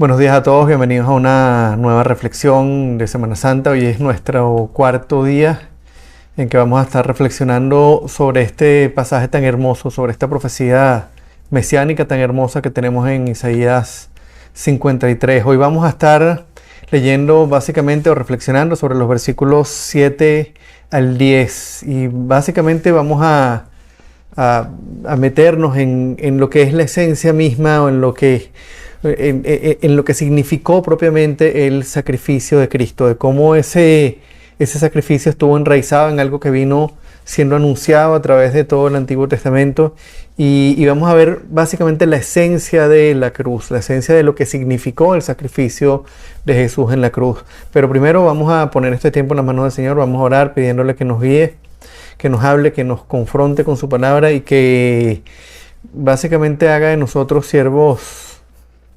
Buenos días a todos, bienvenidos a una nueva reflexión de Semana Santa. Hoy es nuestro cuarto día en que vamos a estar reflexionando sobre este pasaje tan hermoso, sobre esta profecía mesiánica tan hermosa que tenemos en Isaías 53. Hoy vamos a estar leyendo básicamente o reflexionando sobre los versículos 7 al 10 y básicamente vamos a meternos en lo que es la esencia misma o en lo que significó propiamente el sacrificio de Cristo, de cómo ese sacrificio estuvo enraizado en algo que vino siendo anunciado a través de todo el Antiguo Testamento y vamos a ver básicamente la esencia de la cruz, la esencia de lo que significó el sacrificio de Jesús en la cruz. Pero primero vamos a poner este tiempo en las manos del Señor, vamos a orar pidiéndole que nos guíe, que nos hable, que nos confronte con su palabra y que básicamente haga de nosotros siervos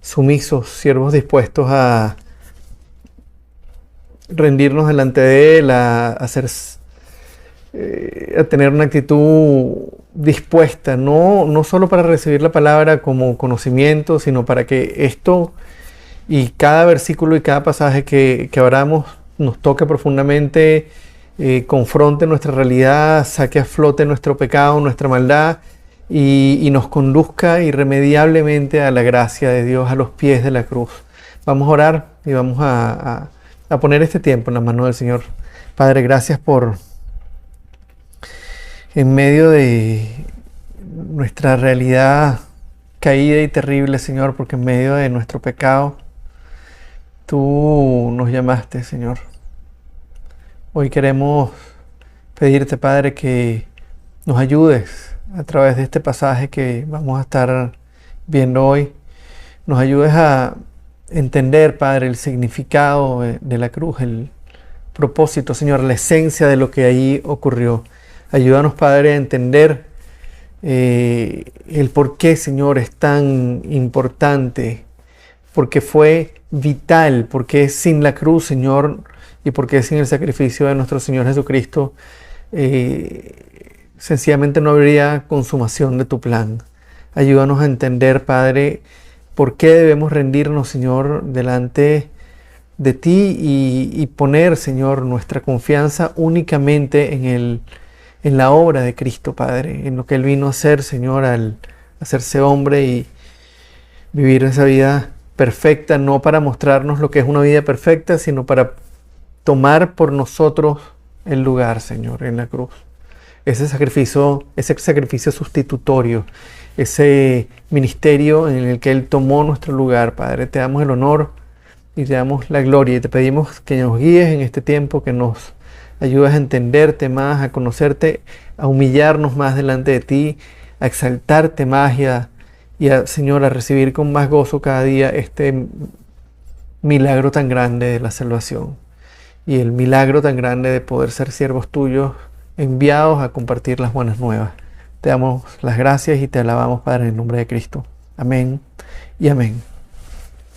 sumisos, siervos dispuestos a rendirnos delante de Él, a tener una actitud dispuesta, no solo para recibir la palabra como conocimiento, sino para que esto y cada versículo y cada pasaje que abramos nos toque profundamente, confronte nuestra realidad, saque a flote nuestro pecado, nuestra maldad, y nos conduzca irremediablemente a la gracia de Dios, a los pies de la cruz. Vamos a orar y vamos a poner este tiempo en las manos del Señor. Padre, gracias por, en medio de nuestra realidad caída y terrible, Señor, porque en medio de nuestro pecado, Tú nos llamaste, Señor. Hoy queremos pedirte, Padre, que nos ayudes a través de este pasaje que vamos a estar viendo hoy. Nos ayudes a entender, Padre, el significado de la cruz, el propósito, Señor, la esencia de lo que ahí ocurrió. Ayúdanos, Padre, a entender el por qué, Señor, es tan importante, porque fue vital, porque sin la cruz, Señor, y porque sin el sacrificio de nuestro Señor Jesucristo, sencillamente no habría consumación de tu plan. Ayúdanos a entender, Padre, por qué debemos rendirnos, Señor, delante de ti y poner, Señor, nuestra confianza únicamente en la obra de Cristo, Padre, en lo que Él vino a hacer, Señor, al hacerse hombre y vivir esa vida perfecta, no para mostrarnos lo que es una vida perfecta, sino para tomar por nosotros el lugar, Señor, en la cruz. Ese sacrificio sustitutorio, ese ministerio en el que Él tomó nuestro lugar, Padre. Te damos el honor y te damos la gloria y te pedimos que nos guíes en este tiempo, que nos ayudes a entenderte más, a conocerte, a humillarnos más delante de ti, a exaltarte más y a, Señor, a recibir con más gozo cada día este milagro tan grande de la salvación y el milagro tan grande de poder ser siervos tuyos, enviados a compartir las buenas nuevas. Te damos las gracias y te alabamos, Padre, en el nombre de Cristo. Amén y amén.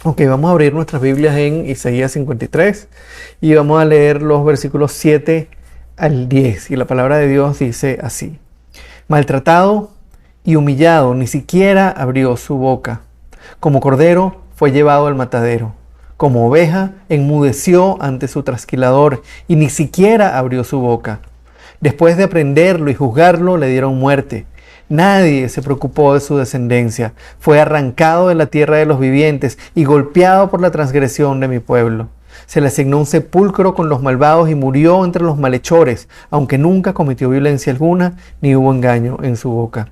Ok, vamos a abrir nuestras Biblias en Isaías 53 y vamos a leer los versículos 7 al 10. Y la palabra de Dios dice así: maltratado y humillado, ni siquiera abrió su boca. Como cordero fue llevado al matadero. Como oveja enmudeció ante su trasquilador y ni siquiera abrió su boca. Después de aprenderlo y juzgarlo, le dieron muerte. Nadie se preocupó de su descendencia. Fue arrancado de la tierra de los vivientes y golpeado por la transgresión de mi pueblo. Se le asignó un sepulcro con los malvados y murió entre los malhechores, aunque nunca cometió violencia alguna ni hubo engaño en su boca.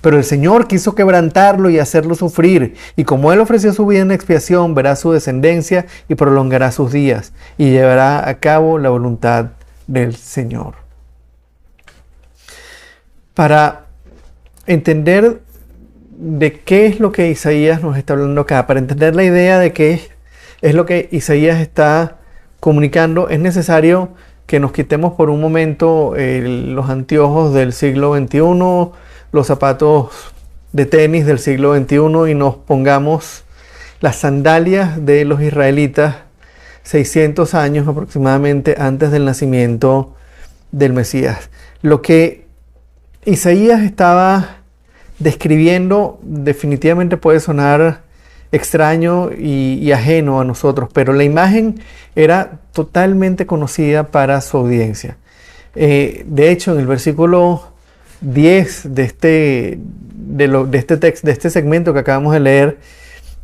Pero el Señor quiso quebrantarlo y hacerlo sufrir, y como Él ofreció su vida en expiación, verá su descendencia y prolongará sus días, y llevará a cabo la voluntad del Señor. Para entender de qué es lo que Isaías nos está hablando acá, para entender la idea de qué es lo que Isaías está comunicando, es necesario que nos quitemos por un momento los anteojos del siglo XXI, los zapatos de tenis del siglo XXI y nos pongamos las sandalias de los israelitas 600 años aproximadamente antes del nacimiento del Mesías. Lo que Isaías estaba describiendo definitivamente puede sonar extraño y ajeno a nosotros, pero la imagen era totalmente conocida para su audiencia. De hecho, en el versículo 10 de este texto, de este segmento que acabamos de leer,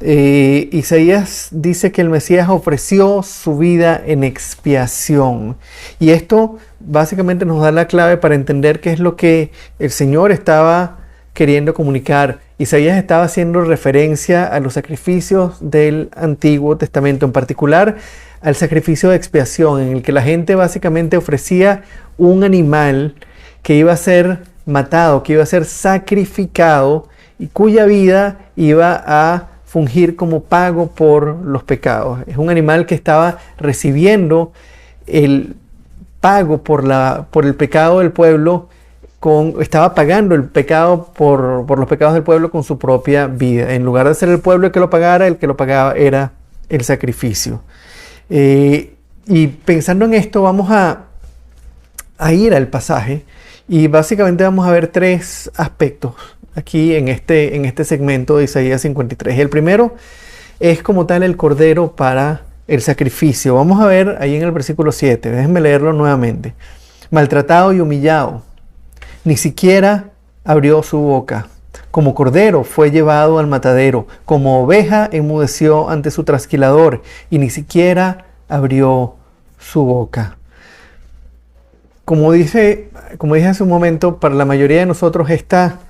Isaías dice que el Mesías ofreció su vida en expiación. Y esto básicamente nos da la clave para entender qué es lo que el Señor estaba queriendo comunicar. Isaías estaba haciendo referencia a los sacrificios del Antiguo Testamento, en particular al sacrificio de expiación, en el que la gente básicamente ofrecía un animal que iba a ser matado, que iba a ser sacrificado y cuya vida iba a fungir como pago por los pecados. Es un animal que estaba recibiendo el pago por el pecado del pueblo, estaba pagando el pecado por los pecados del pueblo con su propia vida. En lugar de ser el pueblo el que lo pagaba era el sacrificio. Y pensando en esto, vamos a ir al pasaje y básicamente vamos a ver tres aspectos aquí en este segmento de Isaías 53. El primero es como tal el cordero para el sacrificio. Vamos a ver ahí en el versículo 7, déjenme leerlo nuevamente. Maltratado y humillado, ni siquiera abrió su boca. Como cordero fue llevado al matadero, como oveja enmudeció ante su trasquilador y ni siquiera abrió su boca. Como dije hace un momento, para la mayoría de nosotros esta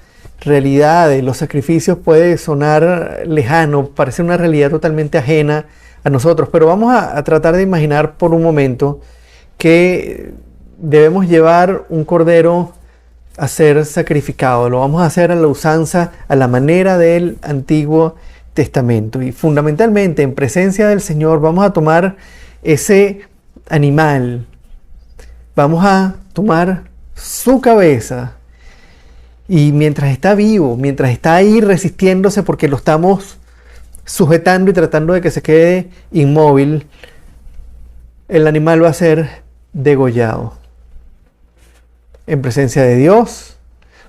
realidad de los sacrificios puede sonar lejano, parece una realidad totalmente ajena a nosotros, pero vamos a tratar de imaginar por un momento que debemos llevar un cordero a ser sacrificado. Lo vamos a hacer a la usanza, a la manera del Antiguo Testamento. Y fundamentalmente, en presencia del Señor, vamos a tomar ese animal, vamos a tomar su cabeza, y mientras está vivo, mientras está ahí resistiéndose porque lo estamos sujetando y tratando de que se quede inmóvil, el animal va a ser degollado. En presencia de Dios,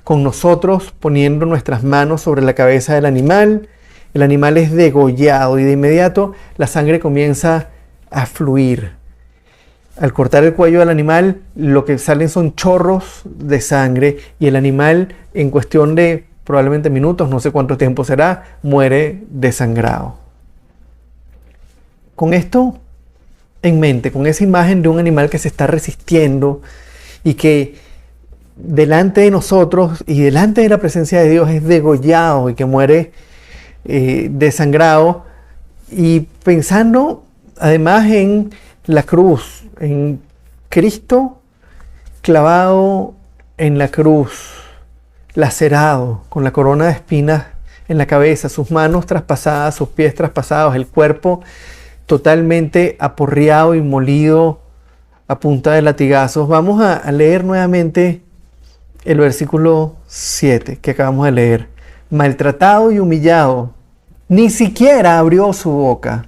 con nosotros poniendo nuestras manos sobre la cabeza del animal, el animal es degollado y de inmediato la sangre comienza a fluir. Al cortar el cuello del animal, lo que salen son chorros de sangre y el animal, en cuestión de probablemente minutos, no sé cuánto tiempo será, muere desangrado. Con esto en mente, con esa imagen de un animal que se está resistiendo y que delante de nosotros y delante de la presencia de Dios es degollado y que muere desangrado, y pensando además en la cruz, en Cristo clavado en la cruz, lacerado, con la corona de espinas en la cabeza, sus manos traspasadas, sus pies traspasados, el cuerpo totalmente aporreado y molido a punta de latigazos. Vamos a leer nuevamente el versículo 7 que acabamos de leer. Maltratado y humillado, ni siquiera abrió su boca.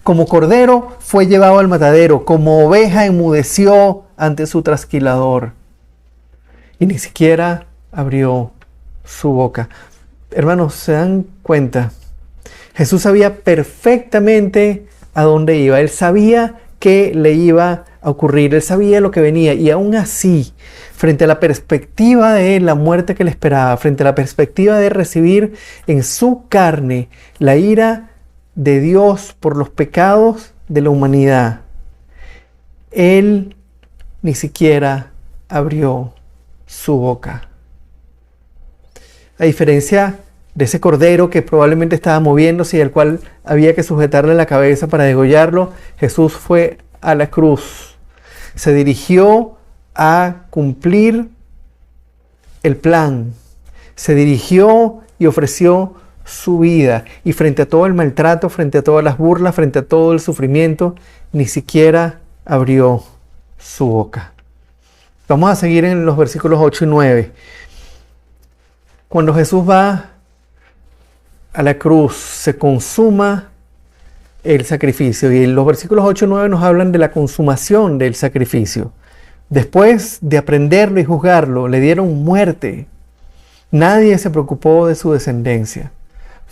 Como cordero fue llevado al matadero, como oveja enmudeció ante su trasquilador. Y ni siquiera abrió su boca. Hermanos, ¿se dan cuenta? Jesús sabía perfectamente a dónde iba. Él sabía qué le iba a ocurrir. Él sabía lo que venía. Y aún así, frente a la perspectiva de la muerte que le esperaba, frente a la perspectiva de recibir en su carne la ira de Dios por los pecados de la humanidad, Él ni siquiera abrió su boca. A diferencia de ese cordero que probablemente estaba moviéndose y al cual había que sujetarle la cabeza para degollarlo, Jesús fue a la cruz. Se dirigió a cumplir el plan. Se dirigió y ofreció su vida. Y frente a todo el maltrato, frente a todas las burlas, frente a todo el sufrimiento, ni siquiera abrió su boca. Vamos a seguir en los versículos 8 y 9. Cuando Jesús va a la cruz, se consuma el sacrificio. Y los versículos 8 y 9 nos hablan de la consumación del sacrificio. Después de aprenderlo y juzgarlo, le dieron muerte. Nadie se preocupó de su descendencia.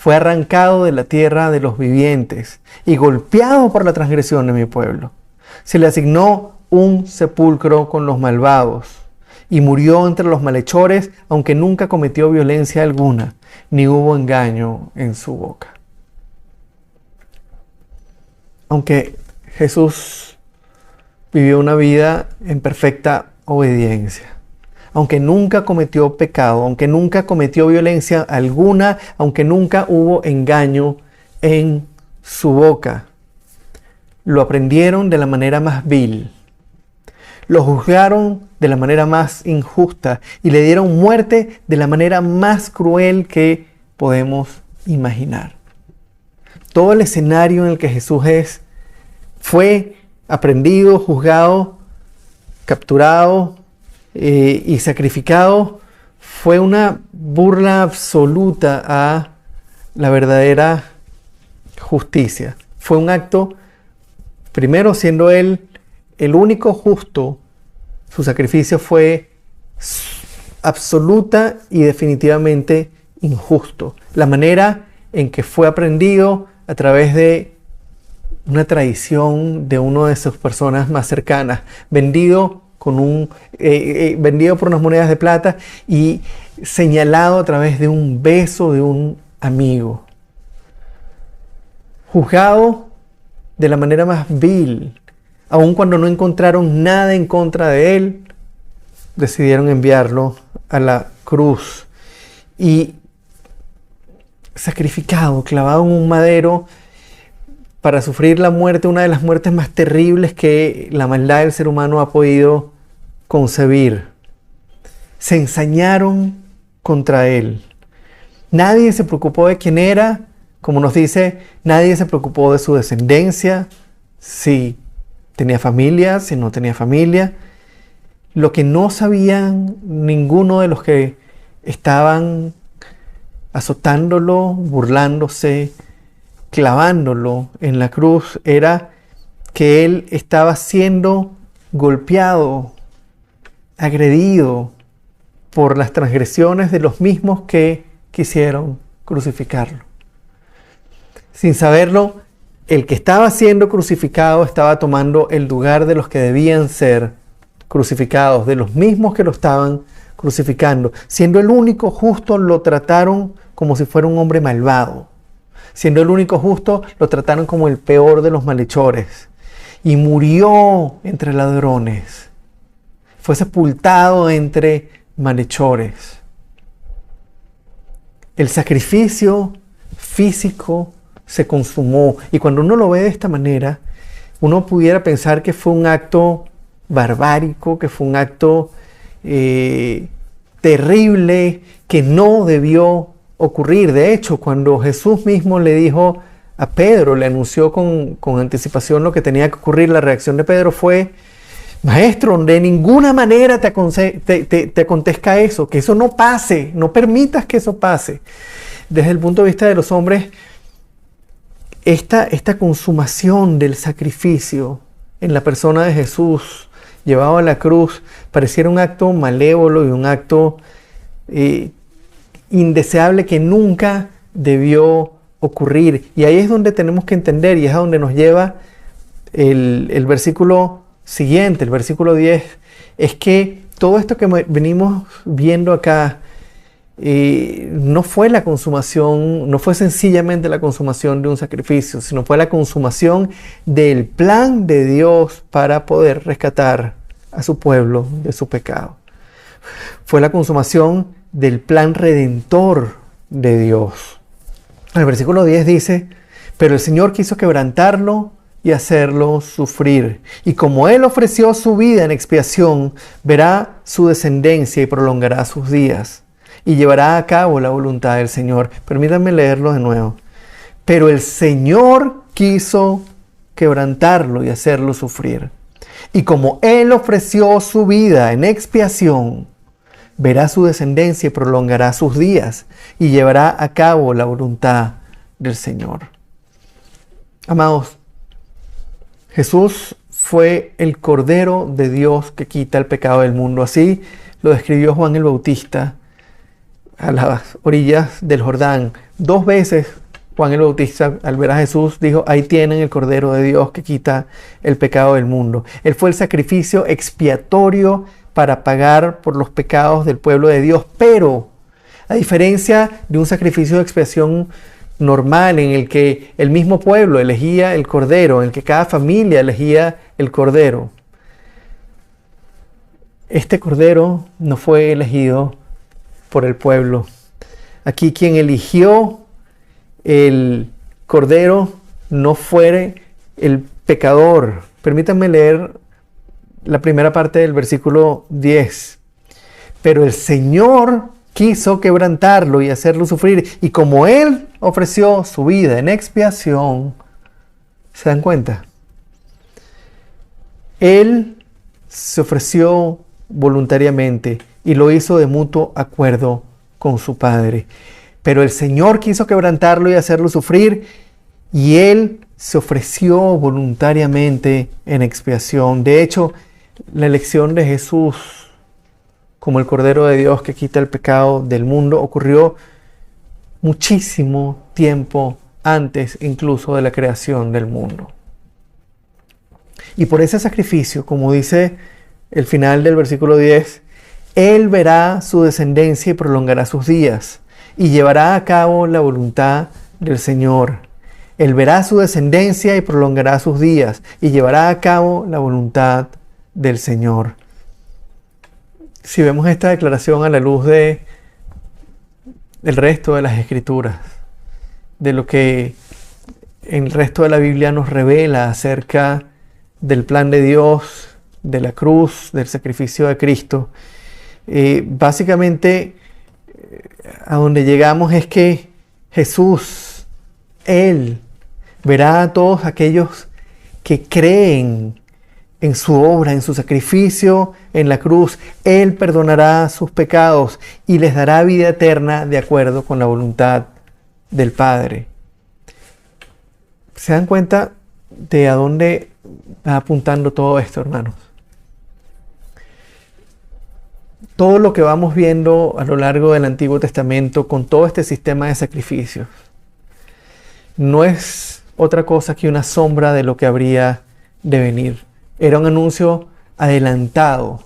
fue arrancado de la tierra de los vivientes y golpeado por la transgresión de mi pueblo. Se le asignó un sepulcro con los malvados y murió entre los malhechores, aunque nunca cometió violencia alguna, ni hubo engaño en su boca. Aunque Jesús vivió una vida en perfecta obediencia, aunque nunca cometió pecado, aunque nunca cometió violencia alguna, aunque nunca hubo engaño en su boca, lo aprendieron de la manera más vil, lo juzgaron de la manera más injusta y le dieron muerte de la manera más cruel que podemos imaginar. Todo el escenario en el que Jesús fue aprendido, juzgado, capturado y sacrificado, fue una burla absoluta a la verdadera justicia. Fue un acto, primero siendo Él el único justo, su sacrificio fue absoluta y definitivamente injusto. La manera en que fue aprendido a través de una traición de una de sus personas más cercanas, vendido por unas monedas de plata y señalado a través de un beso de un amigo. Juzgado de la manera más vil, aun cuando no encontraron nada en contra de él, decidieron enviarlo a la cruz y sacrificado, clavado en un madero para sufrir la muerte, una de las muertes más terribles que la maldad del ser humano ha podido concebir. Se ensañaron contra él. Nadie se preocupó de quién era, como nos dice, nadie se preocupó de su descendencia, si tenía familia, si no tenía familia. Lo que no sabían ninguno de los que estaban azotándolo, burlándose, clavándolo en la cruz, era que él estaba siendo golpeado, agredido por las transgresiones de los mismos que quisieron crucificarlo. Sin saberlo, el que estaba siendo crucificado estaba tomando el lugar de los que debían ser crucificados, de los mismos que lo estaban crucificando. Siendo el único justo, lo trataron como si fuera un hombre malvado. Siendo el único justo, lo trataron como el peor de los malhechores. Y murió entre ladrones. Fue sepultado entre malhechores. El sacrificio físico se consumó. Y cuando uno lo ve de esta manera, uno pudiera pensar que fue un acto barbárico, que fue un acto terrible, que no debió ocurrir. De hecho, cuando Jesús mismo le dijo a Pedro, le anunció con anticipación lo que tenía que ocurrir, la reacción de Pedro fue: Maestro, de ninguna manera te acontezca eso, que eso no pase, no permitas que eso pase. Desde el punto de vista de los hombres, esta consumación del sacrificio en la persona de Jesús, llevado a la cruz, pareciera un acto malévolo y un acto indeseable que nunca debió ocurrir. Y ahí es donde tenemos que entender, y es a donde nos lleva el versículo siguiente, el versículo 10, es que todo esto que venimos viendo acá no fue la consumación, no fue sencillamente la consumación de un sacrificio, sino fue la consumación del plan de Dios para poder rescatar a su pueblo de su pecado. Fue la consumación del plan redentor de Dios. El versículo 10 dice: pero el Señor quiso quebrantarlo y hacerlo sufrir. Y como Él ofreció su vida en expiación, verá su descendencia y prolongará sus días. Y llevará a cabo la voluntad del Señor. Permítanme leerlo de nuevo. Pero el Señor quiso quebrantarlo y hacerlo sufrir. Y como Él ofreció su vida en expiación, verá su descendencia y prolongará sus días. Y llevará a cabo la voluntad del Señor. Amados, Jesús fue el Cordero de Dios que quita el pecado del mundo. Así lo describió Juan el Bautista a las orillas del Jordán. 2 veces Juan el Bautista, al ver a Jesús, dijo: ahí tienen el Cordero de Dios que quita el pecado del mundo. Él fue el sacrificio expiatorio para pagar por los pecados del pueblo de Dios, pero a diferencia de un sacrificio de expiación normal en el que el mismo pueblo elegía el Cordero, en el que cada familia elegía el Cordero, este Cordero no fue elegido por el pueblo. Aquí quien eligió el Cordero no fue el pecador. Permítanme leer la primera parte del versículo 10. Pero el Señor quiso quebrantarlo y hacerlo sufrir, y como Él ofreció su vida en expiación, ¿se dan cuenta? Él se ofreció voluntariamente y lo hizo de mutuo acuerdo con su Padre. Pero el Señor quiso quebrantarlo y hacerlo sufrir, y Él se ofreció voluntariamente en expiación. De hecho, la elección de Jesús como el Cordero de Dios que quita el pecado del mundo ocurrió muchísimo tiempo antes incluso de la creación del mundo. Y por ese sacrificio, como dice el final del versículo 10, Él verá su descendencia y prolongará sus días, y llevará a cabo la voluntad del Señor. Él verá su descendencia y prolongará sus días, y llevará a cabo la voluntad del Señor. Si vemos esta declaración a la luz del resto de las Escrituras, de lo que el resto de la Biblia nos revela acerca del plan de Dios, de la cruz, del sacrificio de Cristo, básicamente a donde llegamos es que Jesús, Él verá a todos aquellos que creen en su obra, en su sacrificio en la cruz. Él perdonará sus pecados y les dará vida eterna de acuerdo con la voluntad del Padre. ¿Se dan cuenta de a dónde va apuntando todo esto, hermanos? Todo lo que vamos viendo a lo largo del Antiguo Testamento con todo este sistema de sacrificios no es otra cosa que una sombra de lo que habría de venir. Era un anuncio adelantado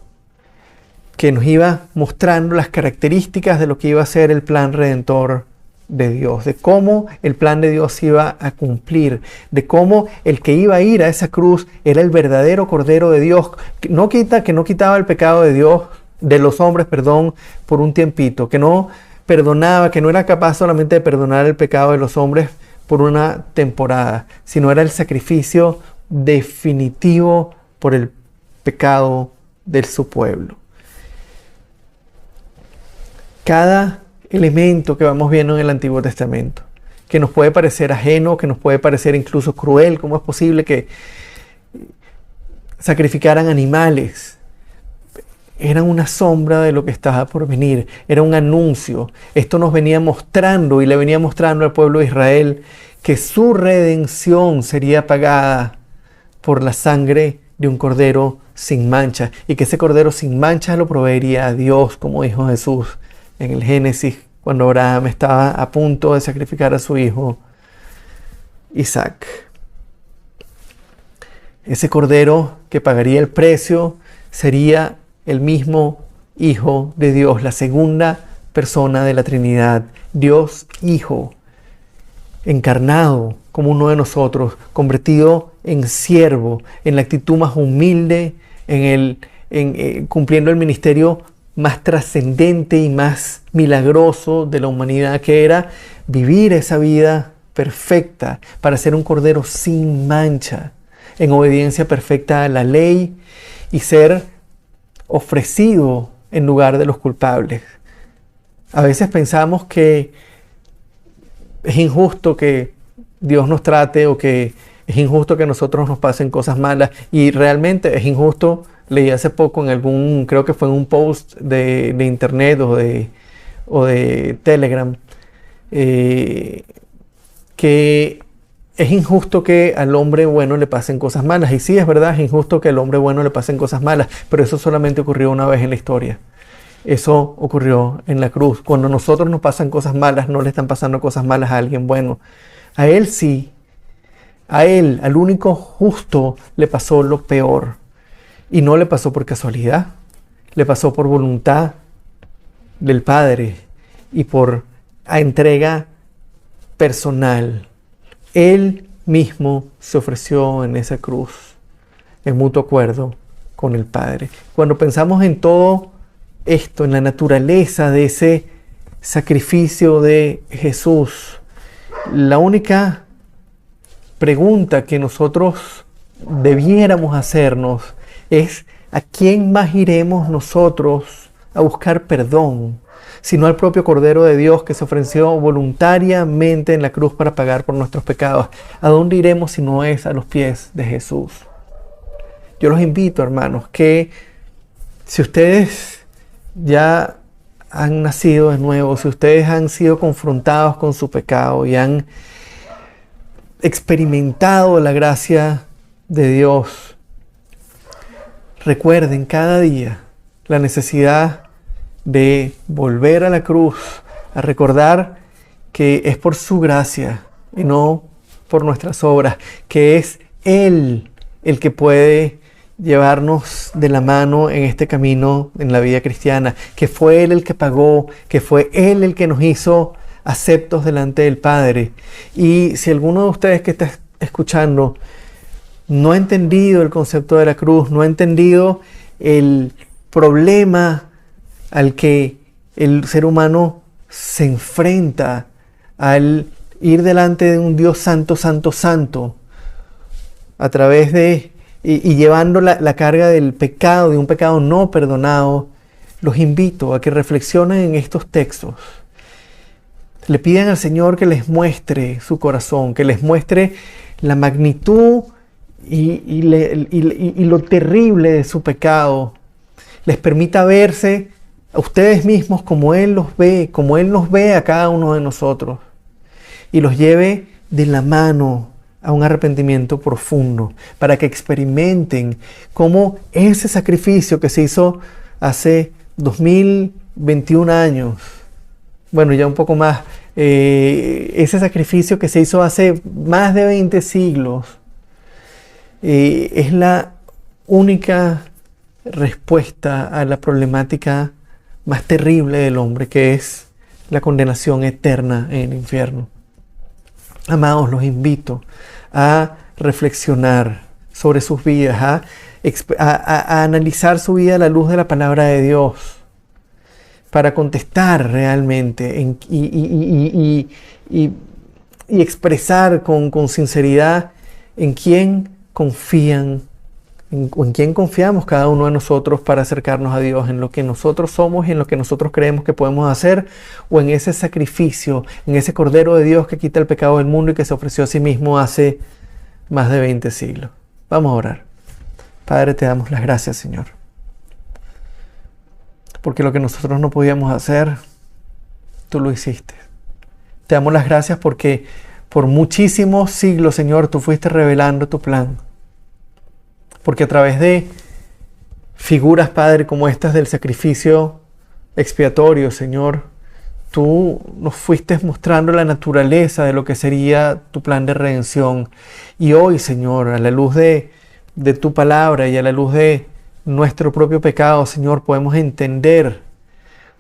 que nos iba mostrando las características de lo que iba a ser el plan redentor de Dios, de cómo el plan de Dios iba a cumplir, de cómo el que iba a ir a esa cruz era el verdadero Cordero de Dios, que no quitaba el pecado de Dios, de los hombres, por un tiempito, que no perdonaba, que no era capaz solamente de perdonar el pecado de los hombres por una temporada, sino era el sacrificio definitivo por el pecado de su pueblo. Cada elemento que vamos viendo en el Antiguo Testamento, que nos puede parecer ajeno, que nos puede parecer incluso cruel, ¿cómo es posible que sacrificaran animales? Era una sombra de lo que estaba por venir, era un anuncio. Esto nos venía mostrando y le venía mostrando al pueblo de Israel que su redención sería pagada por la sangre de un cordero sin mancha, y que ese cordero sin mancha lo proveería a Dios, como dijo Jesús en el Génesis, cuando Abraham estaba a punto de sacrificar a su hijo Isaac. Ese cordero que pagaría el precio sería el mismo Hijo de Dios, la segunda persona de la Trinidad, Dios Hijo, encarnado como uno de nosotros, convertido en siervo, en la actitud más humilde, cumpliendo el ministerio más trascendente y más milagroso de la humanidad, que era vivir esa vida perfecta para ser un cordero sin mancha, en obediencia perfecta a la ley, y ser ofrecido en lugar de los culpables. A veces pensamos que es injusto que Dios nos trate, o que es injusto que a nosotros nos pasen cosas malas, y realmente es injusto. Leí hace poco creo que fue en un post de internet o de Telegram, que es injusto que al hombre bueno le pasen cosas malas. Y sí, es verdad, es injusto que al hombre bueno le pasen cosas malas, pero eso solamente ocurrió una vez en la historia. Eso ocurrió en la cruz. Cuando a nosotros nos pasan cosas malas, no le están pasando cosas malas a alguien bueno. A Él sí. A Él, al único justo, le pasó lo peor. Y no le pasó por casualidad. Le pasó por voluntad del Padre y por entrega personal. Él mismo se ofreció en esa cruz, en mutuo acuerdo con el Padre. Cuando pensamos en todo esto, en la naturaleza de ese sacrificio de Jesús, la única pregunta que nosotros debiéramos hacernos es: ¿a quién más iremos nosotros a buscar perdón, sino al propio Cordero de Dios que se ofreció voluntariamente en la cruz para pagar por nuestros pecados? ¿A dónde iremos si no es a los pies de Jesús? Yo los invito, hermanos, que si ustedes ya han nacido de nuevo, si ustedes han sido confrontados con su pecado y han experimentado la gracia de Dios, recuerden cada día la necesidad de volver a la cruz, a recordar que es por su gracia y no por nuestras obras, que es Él el que puede llevarnos de la mano en este camino en la vida cristiana, que fue Él el que pagó, que fue Él el que nos hizo aceptos delante del Padre. Y si alguno de ustedes que está escuchando no ha entendido el concepto de la cruz, no ha entendido el problema al que el ser humano se enfrenta al ir delante de un Dios santo, santo, santo, a través de y llevando la carga del pecado, de un pecado no perdonado, los invito a que reflexionen en estos textos. Le piden al Señor que les muestre su corazón, que les muestre la magnitud y lo terrible de su pecado. Les permita verse a ustedes mismos como Él los ve, como Él nos ve a cada uno de nosotros. Y los lleve de la mano a un arrepentimiento profundo, para que experimenten cómo ese sacrificio que se hizo hace 2021 años, bueno, ya un poco más, ese sacrificio que se hizo hace más de 20 siglos, es la única respuesta a la problemática más terrible del hombre, que es la condenación eterna en el infierno. Amados, los invito a reflexionar sobre sus vidas, a analizar su vida a la luz de la palabra de Dios, para contestar realmente y expresar con sinceridad en quién confían, en quién confiamos cada uno de nosotros para acercarnos a Dios, en lo que nosotros somos y en lo que nosotros creemos que podemos hacer, o en ese sacrificio, en ese Cordero de Dios que quita el pecado del mundo y que se ofreció a sí mismo hace más de 20 siglos. Vamos a orar. Padre, te damos las gracias, Señor, porque lo que nosotros no podíamos hacer, tú lo hiciste. Te damos las gracias porque por muchísimos siglos, Señor, tú fuiste revelando tu plan. Porque a través de figuras, Padre, como estas del sacrificio expiatorio, Señor, tú nos fuiste mostrando la naturaleza de lo que sería tu plan de redención. Y hoy, Señor, a la luz de tu palabra y a la luz de nuestro propio pecado, Señor, podemos entender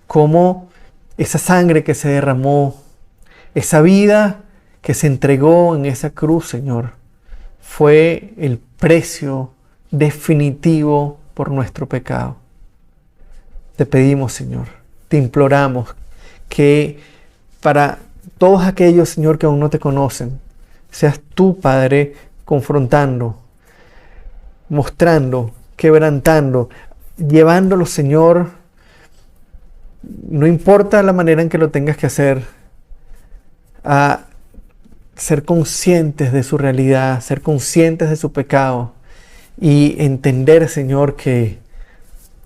cómo esa sangre que se derramó, esa vida que se entregó en esa cruz, Señor, fue el precio definitivo por nuestro pecado. Te pedimos, Señor, te imploramos que para todos aquellos, Señor, que aún no te conocen, seas tú, Padre, confrontando, mostrando, quebrantando, llevándolo, Señor, no importa la manera en que lo tengas que hacer, a ser conscientes de su realidad, ser conscientes de su pecado y entender, Señor, que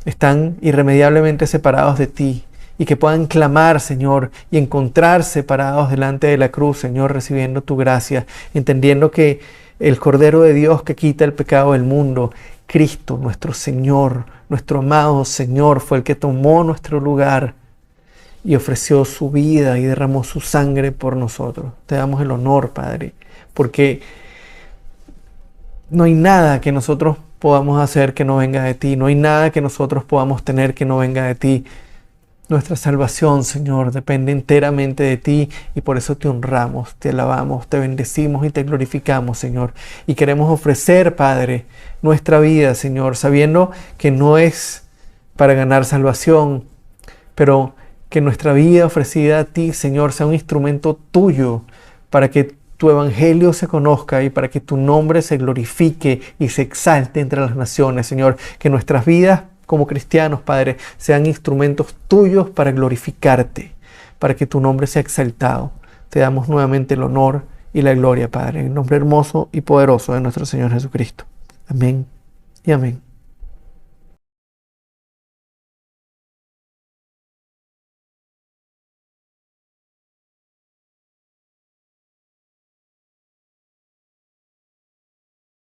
están irremediablemente separados de ti y que puedan clamar, Señor, y encontrarse parados delante de la cruz, Señor, recibiendo tu gracia, entendiendo que el Cordero de Dios que quita el pecado del mundo Cristo, nuestro Señor, nuestro amado Señor, fue el que tomó nuestro lugar y ofreció su vida y derramó su sangre por nosotros. Te damos el honor, Padre, porque no hay nada que nosotros podamos hacer que no venga de ti. No hay nada que nosotros podamos tener que no venga de ti. Nuestra salvación, Señor, depende enteramente de ti y por eso te honramos, te alabamos, te bendecimos y te glorificamos, Señor. Y queremos ofrecer, Padre, nuestra vida, Señor, sabiendo que no es para ganar salvación, pero que nuestra vida ofrecida a ti, Señor, sea un instrumento tuyo para que tu evangelio se conozca y para que tu nombre se glorifique y se exalte entre las naciones, Señor. Que nuestras vidas como cristianos, Padre, sean instrumentos tuyos para glorificarte, para que tu nombre sea exaltado. Te damos nuevamente el honor y la gloria, Padre, en el nombre hermoso y poderoso de nuestro Señor Jesucristo. Amén y amén.